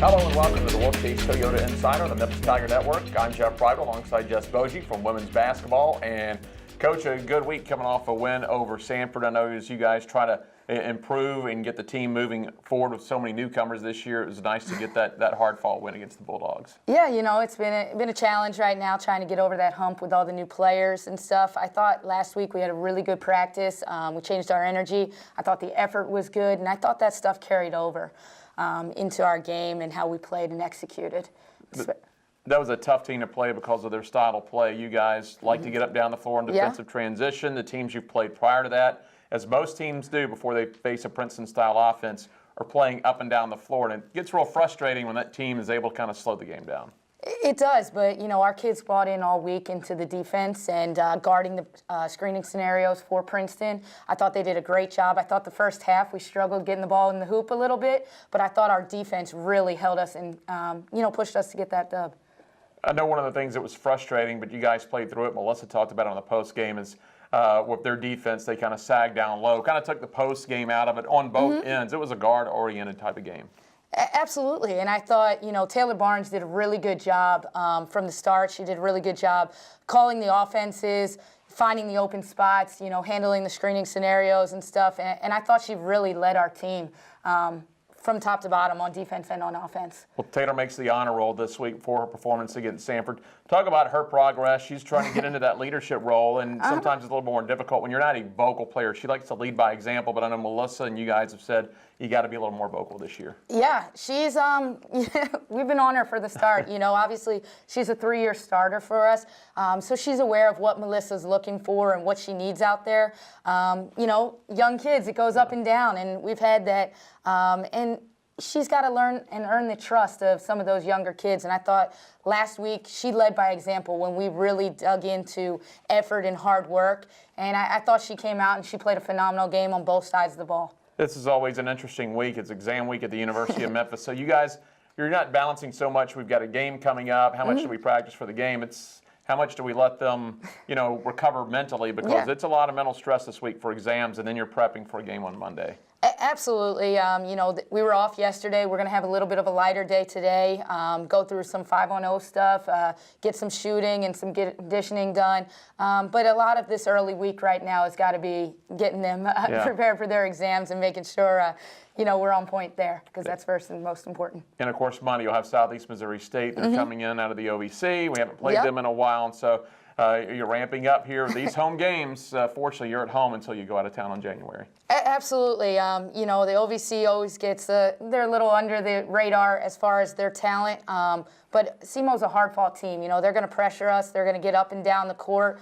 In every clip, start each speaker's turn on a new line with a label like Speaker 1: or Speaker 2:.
Speaker 1: Hello and welcome to the Wolfchase Toyota Insider on the Memphis Tiger Network. I'm Jeff Bridle alongside Jess Bogie from women's basketball. And Coach, a good week coming off a win over Sanford. I know as you guys try to improve and get the team moving forward with so many newcomers this year, it was nice to get that hard-fought win against the Bulldogs. Yeah,
Speaker 2: you know, it's been a challenge right now trying to get over that hump with all the new players and stuff. I thought last week we had a really good practice. We changed our energy. I thought the effort was good, and I thought that stuff carried over into our game and how we played and executed.
Speaker 1: That was a tough team to play because of their style of play. You guys like to get up down the floor in defensive transition. The teams you've played prior to that, as most teams do before they face a Princeton-style offense, are playing up and down the floor. And it gets real frustrating when that team is able to kind of slow the game down.
Speaker 2: It does, but, you know, our kids bought in all week into the defense and guarding the screening scenarios for Princeton. I thought they did a great job. I thought the first half we struggled getting the ball in the hoop a little bit, but I thought our defense really held us and, you know, pushed us to get that dub.
Speaker 1: I know one of the things that was frustrating, but you guys played through it. Melissa talked about it on the post game is with their defense, they kind of sagged down low, kind of took the post game out of it on both ends. It was a guard-oriented type of game.
Speaker 2: Absolutely, and I thought, you know, Taylor Barnes did a really good job from the start. She did a really good job calling the offenses, finding the open spots, you know, handling the screening scenarios and stuff, and I thought she really led our team from top to bottom on defense and on offense.
Speaker 1: Well, Taylor makes the honor roll this week for her performance against Sanford. Talk about her progress. She's trying to get into that leadership role, and sometimes it's a little more difficult when you're not a vocal player. She likes to lead by example, but I know Melissa and you guys have said you got to be a little more vocal this year.
Speaker 2: Yeah, she's we've been on her for the start. You know, obviously she's a 3-year starter for us, so she's aware of what Melissa's looking for and what she needs out there. You know, young kids, it goes up and down, and we've had that, and she's got to learn and earn the trust of some of those younger kids. And I thought last week she led by example when we really dug into effort and hard work. And I thought she came out and she played a phenomenal game on both sides of the ball.
Speaker 1: This is always an interesting week. It's exam week at the University of Memphis. So you guys, you're not balancing so much. We've got a game coming up. How much do we practice for the game? It's how much do we let them, you know, recover mentally? Because it's a lot of mental stress this week for exams, and then you're prepping for a game on Monday.
Speaker 2: Absolutely. You know, we were off yesterday. We're going to have a little bit of a lighter day today, go through some 5-on-0 stuff, get some shooting and some conditioning done. But a lot of this early week right now has got to be getting them prepared for their exams and making sure, you know, we're on point there, because that's first and most important.
Speaker 1: And, of course, Monday you'll have Southeast Missouri State. They're coming in out of the OVC. We haven't played them in a while, and so you're ramping up here. These home games, fortunately, you're at home until you go out of town in January.
Speaker 2: Absolutely. You know, the OVC always gets, they're a little under the radar as far as their talent, but SEMO's a hard-fought team. You know, they're going to pressure us. They're going to get up and down the court.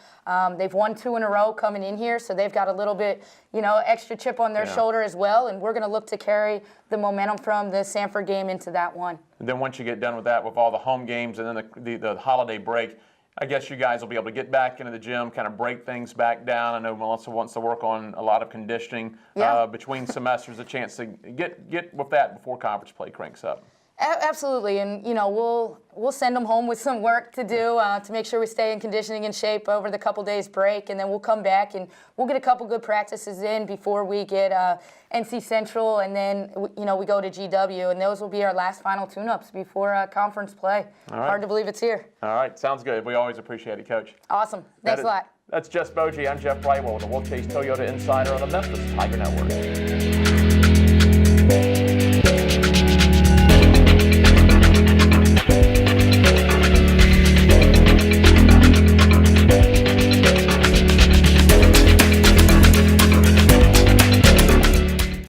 Speaker 2: They've won 2 in a row coming in here, so they've got a little bit, you know, extra chip on their shoulder as well, and we're going to look to carry the momentum from the Sanford game into that one.
Speaker 1: And then once you get done with that, with all the home games and then the holiday break, I guess you guys will be able to get back into the gym, kind of break things back down. I know Melissa wants to work on a lot of conditioning between semesters, a chance to get with that before conference play cranks up.
Speaker 2: Absolutely, and you know we'll send them home with some work to do to make sure we stay in conditioning and shape over the couple days break, and then we'll come back and we'll get a couple good practices in before we get NC Central, and then you know we go to GW, and those will be our last final tune-ups before conference play. Hard to believe it's here.
Speaker 1: All right, sounds good. We always appreciate it, Coach.
Speaker 2: Awesome. Thanks a lot.
Speaker 1: That's Jess Bogie. I'm Jeff Brightwell with the Wolfchase Toyota Insider on the Memphis Tiger Network.